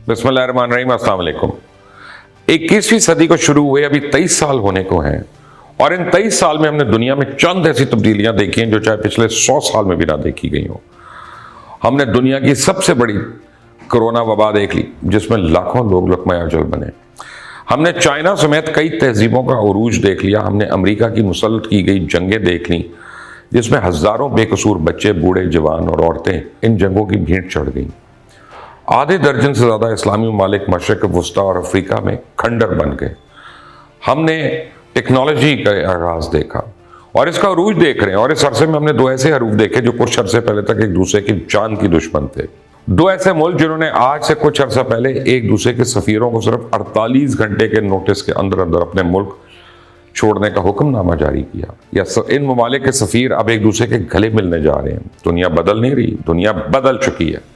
बिस्मिल्लाहिर्रहमानिर्रहीम, अस्सलाम वालेकुम। 21वीं सदी को शुरू हुए अभी 23 साल होने को हैं और इन 23 साल में हमने दुनिया में चंद ऐसी तब्दीलियां देखी हैं जो चाहे पिछले 100 साल में भी ना देखी गई हो। हमने दुनिया की सबसे बड़ी कोरोना वबा देख ली जिसमें लाखों लोग लुक़मा अजल बने। हमने चाइना समेत कई तहजीबों का उरूज देख लिया। हमने अमेरिका की मुसल्लत की गई जंगें देख लीं जिसमें हज़ारों बेकसूर बच्चे, बूढ़े, जवान और औरतें इन जंगों की भीड़ चढ़ गईं। आधे दर्जन से ज़्यादा इस्लामी ममालिक मशरिक़ वस्ता और अफ्रीका में खंडर बन गए। हमने टेक्नोलॉजी का आगाज़ देखा और इसका अरूज देख रहे हैं, और इस अरसे में हमने दो ऐसे हरूफ देखे जो कुछ अरसे पहले तक एक दूसरे की जान की दुश्मन थे। दो ऐसे मुल्क जिन्होंने आज से कुछ अरसा पहले एक दूसरे के सफ़ीरों को सिर्फ 48 घंटे के नोटिस के अंदर अंदर अपने मुल्क छोड़ने का हुक्मनामा जारी किया, या इन ममालिक के सफ़ीर अब एक दूसरे के गले मिलने जा रहे हैं। दुनिया बदल नहीं रही, दुनिया बदल चुकी है।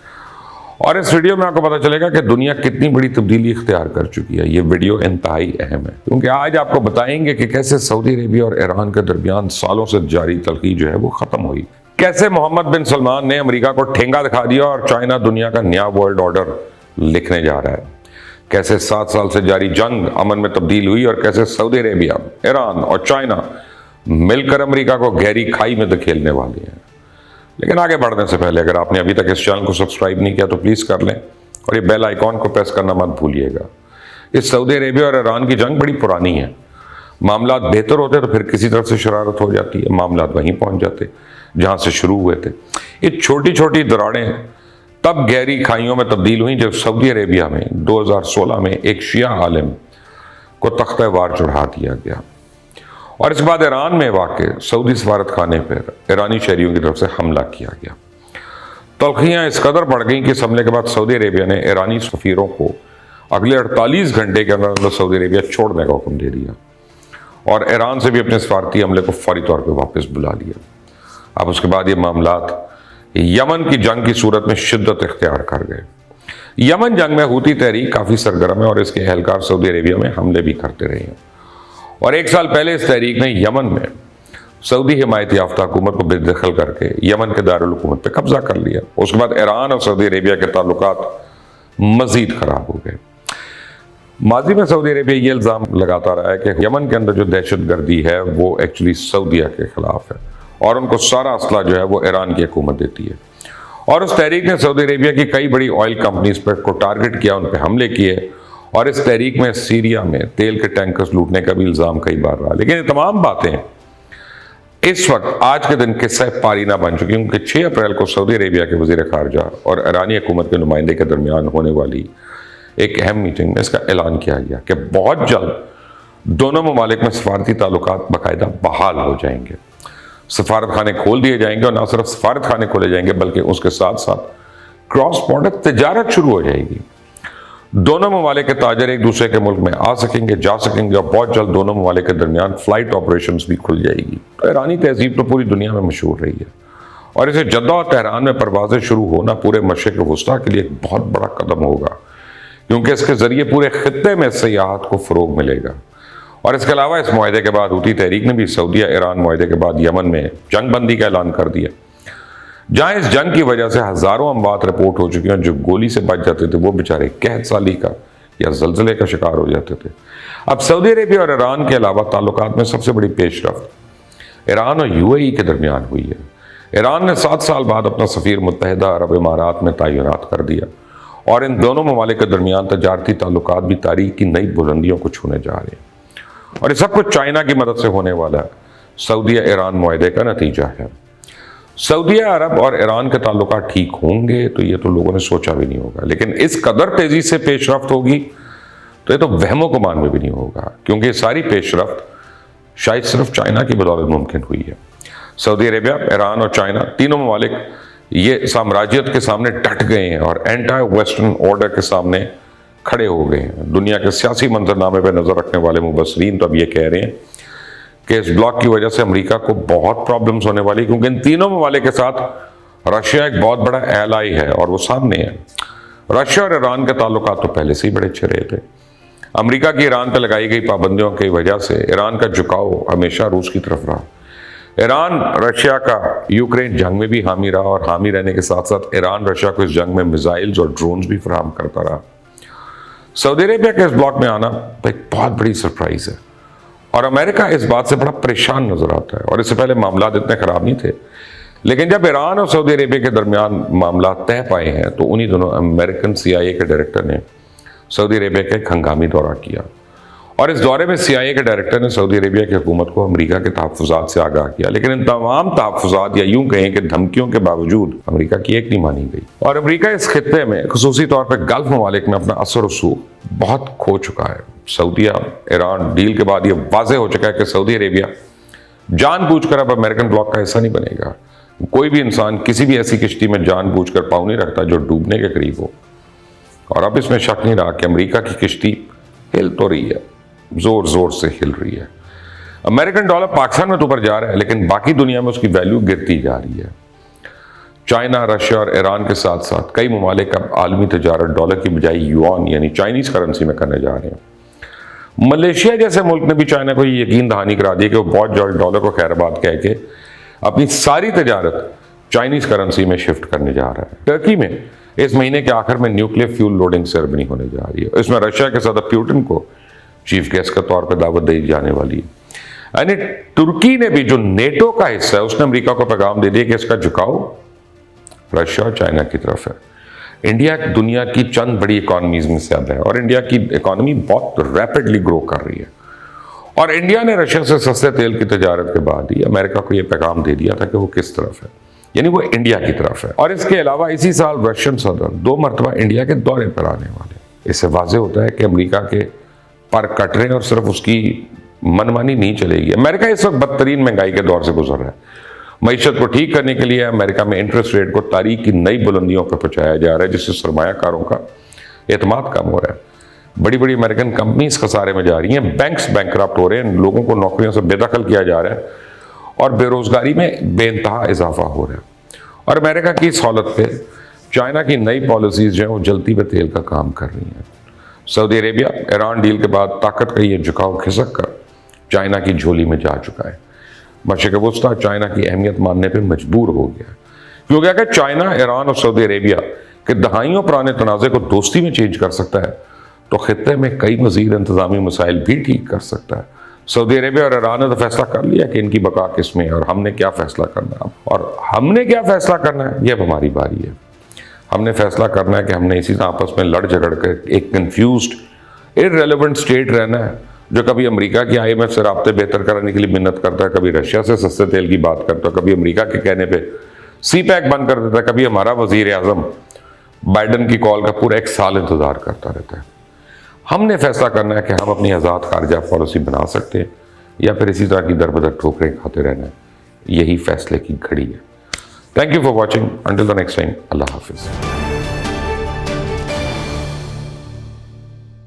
और इस वीडियो में आपको पता चलेगा कि दुनिया कितनी बड़ी तब्दीली इख्तियार कर चुकी है। ये वीडियो इंतहाई अहम है क्योंकि आज आपको बताएंगे कि कैसे सऊदी अरेबिया और ईरान के दरमियान सालों से जारी तलखी जो है वो ख़त्म हुई, कैसे मोहम्मद बिन सलमान ने अमेरिका को ठेंगा दिखा दिया और चाइना दुनिया का नया वर्ल्ड ऑर्डर लिखने जा रहा है, कैसे 7 साल से जारी जंग अमन में तब्दील हुई और कैसे सऊदी अरेबिया, ईरान और चाइना मिलकर अमेरिका को गहरी खाई में धकेलने वाली हैं। लेकिन आगे बढ़ने से पहले अगर आपने अभी तक इस चैनल को सब्सक्राइब नहीं किया तो प्लीज़ कर लें और ये बेल आइकॉन को प्रेस करना मत भूलिएगा। इस सऊदी अरेबिया और ईरान की जंग बड़ी पुरानी है। मामलात बेहतर होते तो फिर किसी तरफ से शरारत हो जाती है, मामलात वहीं पहुंच जाते जहां से शुरू हुए थे। ये छोटी छोटी दरारें तब गहरी खाइयों में तब्दील हुई जब सऊदी अरेबिया में 2016 में एक शिया आलिम को तख्ते वार चढ़ा दिया गया और इसके बाद ईरान में वाक़े सऊदी सफारत खाने पर ईरानी शहरियों की तरफ से हमला किया गया। तलखियाँ इस कदर बढ़ गईं कि इस हमले के बाद सऊदी अरेबिया ने ईरानी सफ़ीरों को अगले 48 घंटे के अंदर अंदर सऊदी अरेबिया छोड़ने का हुक्म दे दिया और ईरान से भी अपने सफारती हमले को फौरी तौर पर वापस बुला लिया। अब उसके बाद ये मामलात यमन की जंग की सूरत में शिद्दत इख्तियार कर गए। यमन जंग में हूती तहरीक काफ़ी सरगर्म है और इसके एहलकार सऊदी अरेबिया में हमले भी करते रहे हैं और 1 साल पहले इस तहरीक ने यमन में सऊदी हिमायत याफ्ता हुकूमत को बेदखल करके यमन के दारुल हुकूमत पर कब्जा कर लिया। उसके बाद ईरान और सऊदी अरेबिया के ताल्लुकात मज़ीद ख़राब हो गए। माजी में सऊदी अरेबिया ये इल्ज़ाम लगाता रहा है कि यमन के अंदर जो दहशत गर्दी है वो एक्चुअली सऊदीया के ख़िलाफ़ है और उनको सारा असला जो है वो ईरान की हुकूमत देती है। और उस तहरीक ने सऊदी अरेबिया की कई बड़ी ऑयल कंपनीज पर को टारगेट किया, उन पर हमले किए और इस तहरीक में सीरिया में तेल के टैंकर्स लूटने का भी इल्ज़ाम कई बार रहा। लेकिन ये तमाम बातें इस वक्त आज के दिन किस्सा पारीना बन चुकी क्योंकि 6 अप्रैल को सऊदी अरेबिया के वज़ीर ख़ारजा और ईरानी हुकूमत के नुमाइंदे के दरमियान होने वाली एक अहम मीटिंग में इसका ऐलान किया गया कि बहुत जल्द दोनों ममालिक में सफारती ताल्लुकात बाकायदा बहाल हो जाएंगे। सफारत खाने खोल दिए जाएंगे और न सिर्फ सफारत खाने खोले जाएंगे बल्कि उसके साथ साथ क्रॉस बॉर्डर तजारत शुरू हो जाएगी। दोनों ममालिक के ताजर एक दूसरे के मुल्क में आ सकेंगे, जा सकेंगे और बहुत जल्द दोनों ममालिक के दरमियान फ़्लाइट ऑपरेशंस भी खुल जाएगी। तो ईरानी तहजीब तो पूरी दुनिया में मशहूर रही है और इसे जद्दा और तेहरान में परवाज़ें शुरू होना पूरे मशरिक़ वस्ता के लिए एक बहुत बड़ा कदम होगा क्योंकि इसके ज़रिए पूरे ख़ित्ते में सयाहत को फ़रोग़ मिलेगा। और इसके अलावा इस मुआहदे के बाद हूती तहरीक ने भी सऊदीया ईरान मुआहदे के बाद यमन में जंग बंदी का ऐलान कर दिया, जहाँ इस जंग की वजह से हज़ारों अमवात रिपोर्ट हो चुकी हैं। जो गोली से बच जाते थे वो बेचारे कहत साली का या ज़लज़ले का शिकार हो जाते थे। अब सऊदी अरेबिया और ईरान के अलावा ताल्लुकात में सबसे बड़ी पेशरफ्त ईरान और UAE के दरमियान हुई है। ईरान ने 7 साल बाद अपना सफ़ीर मुत्तहिदा अरब इमारात में तैनात कर दिया और इन दोनों ममालिक के दरमियान तजारती ताल्लुकात भी तारीख की नई बुलंदियों को छूने जा रहे हैं और ये सब कुछ चाइना की मदद से होने वाला है। सऊदीया ईरान मुआहदे का नतीजा है। सऊदीया अरब और ईरान के ताल्लुकात ठीक होंगे तो ये तो लोगों ने सोचा भी नहीं होगा, लेकिन इस कदर तेज़ी से पेशरफ्त होगी तो ये तो वहमो गुमान में भी नहीं होगा क्योंकि सारी पेशरफ्त शायद सिर्फ चाइना की बदौलत मुमकिन हुई है। सऊदी अरेबिया, ईरान और चाइना तीनों ममालिक ये साम्राज्यत के सामने डट गए हैं और एंटी वेस्टर्न ऑर्डर के सामने खड़े हो गए हैं। दुनिया के सियासी मंजरनामे पर नज़र रखने वाले मुबसरीन तो अब ये कह रहे हैं कि इस ब्लॉक की वजह से अमेरिका को बहुत प्रॉब्लम्स होने वाली क्योंकि इन तीनों ममालिक के साथ रशिया एक बहुत बड़ा एलाई है और वो सामने है। रशिया और ईरान के ताल्लुकात तो पहले से ही बड़े अच्छे रहे थे। अमेरिका की ईरान पर लगाई गई पाबंदियों की वजह से ईरान का झुकाव हमेशा रूस की तरफ रहा। ईरान रशिया का यूक्रेन जंग में भी हामी रहा और हामी रहने के साथ साथ ईरान रशिया को इस जंग में मिसाइल्स और ड्रोन्स भी फराहम करता रहा। सऊदी अरेबिया के इस ब्लॉक में आना एक बहुत बड़ी सरप्राइज है और अमेरिका इस बात से बड़ा परेशान नजर आता है। और इससे पहले मामला इतने खराब नहीं थे, लेकिन जब ईरान और सऊदी अरेबिया के दरमियान मामला तय पाए हैं तो उन्हीं दोनों अमेरिकन CIA के डायरेक्टर ने सऊदी अरेबिया का एक हंगामी दौरा किया और इस दौरे में CIA के डायरेक्टर ने सऊदी अरेबिया की हुकूमत को अमेरिका के तहफ़्फ़ुज़ात से आगाह किया, लेकिन इन तमाम तहफ़्फ़ुज़ात या यूं कहें कि धमकियों के बावजूद अमेरिका की एक नहीं मानी गई और अमेरिका इस खित्ते में खुसूसी तौर पर गल्फ ममालिक में अपना असर रसूख बहुत खो चुका है। सऊदीया ईरान डील के बाद ये वाज़ेह हो चुका है कि सऊदी अरेबिया जानबूझकर अब अमेरिकन ब्लॉक का हिस्सा नहीं बनेगा। कोई भी इंसान किसी भी ऐसी किश्ती में जानबूझकर पाँव नहीं रखता जो डूबने के करीब हो। और अब इसमें शक नहीं रहा कि अमेरिका की किश्ती हिल तो रही है, जोर जोर से हिल रही है। अमेरिकन डॉलर पाकिस्तान में तो ऊपर जा रहा है, लेकिन बाकी दुनिया में उसकी वैल्यू गिरती जा रही है। चाइना, रशिया और ईरान के साथ साथ कई ममालिक अब आलमी तजारत डॉलर की बजाय युआन यानी चाइनीज करेंसी में करने जा रहे हैं। मलेशिया जैसे मुल्क ने भी चाइना को ये यकीन दहानी करा दी कि वो बहुत जल्द डॉलर को खैरबाद कह के अपनी सारी तजारत चाइनीज करेंसी में शिफ्ट करने जा रहा है। टर्की में इस महीने के आखिर में न्यूक्लियर फ्यूल लोडिंग सेरेमनी होने जा रही है। इसमें रशिया के सदर पुतिन को चीफ गेस्ट के तौर पर दावत दी जाने वाली है। यानी तुर्की ने भी, जो नेटो का हिस्सा है, उसने अमेरिका को पैगाम दे दिया कि इसका झुकाव रशिया और चाइना की तरफ है। इंडिया दुनिया की चंद बड़ी इकोनॉमीज में से अब है और इंडिया की इकोनॉमी बहुत रैपिडली ग्रो कर रही है और इंडिया ने रशिया से सस्ते तेल की तजारत के बाद ही अमेरिका को यह पैगाम दे दिया था कि वो किस तरफ है, यानी वो इंडिया की तरफ है। और इसके अलावा इसी साल रशियन सदर 2 मरतबा इंडिया के दौरे पर आने वाले। इससे वाज़ेह होता है कि अमेरिका के पर कट रहे हैं और सिर्फ उसकी मनमानी नहीं चलेगी। अमेरिका इस वक्त बदतरीन महंगाई के दौर से गुजर रहा है। मईशत को ठीक करने के लिए अमेरिका में इंटरेस्ट रेट को तारीख की नई बुलंदियों पर पहुंचाया जा रहा है, जिससे सरमायाकारों का एतमाद कम हो रहा है। बड़ी बड़ी अमेरिकन कंपनीज खसारे में जा रही हैं, बैंक्स बैंकरप्ट हो रहे हैं, लोगों को नौकरियों से बेदखल किया जा रहा है और बेरोजगारी में बेइंतहा इजाफा हो रहा है। और अमेरिका की इस हालत पे चाइना की नई पॉलिसीज जो है वो जलती पे तेल का काम कर रही हैं। सऊदी अरेबिया ईरान डील के बाद ताकत का ये झुकाव खिसक कर चाइना की झोली में जा चुका है। मशरिक़ वस्ता चाइना की अहमियत मानने पर मजबूर हो गया। क्यों गया कि चाइना, ईरान और सऊदी अरेबिया के दहाइयों पुराने तनाज़े को दोस्ती में चेंज कर सकता है तो खित्ते में कई मज़ीद इंतज़ामी मसाइल भी ठीक कर सकता है। सऊदी अरेबिया और ईरान ने तो फैसला कर लिया कि इनकी बका किस में है और हमने क्या फैसला करना है। और हमने क्या फैसला करना है, यह हमारी बारी है। हमने फैसला करना है कि हमने इसी आपस में लड़ झगड़ कर एक कन्फ्यूज्ड इररेलेवेंट स्टेट रहना है जो कभी अमेरिका की IMF से राब्ते बेहतर कराने के लिए मिन्नत करता है, कभी रशिया से सस्ते तेल की बात करता है, कभी अमेरिका के कहने पे CPEC बंद कर देता है, कभी हमारा वजीर आजम बाइडन की कॉल का पूरा 1 साल इंतजार करता रहता है। हमने फैसला करना है कि हम अपनी आज़ाद खारजा पॉलिसी बना सकते हैं या फिर इसी तरह की दर-बदर ठोकरें खाते रहना है। यही फैसले की घड़ी है। Thank you for watching. Until the next time, अल्लाह हाफिज़।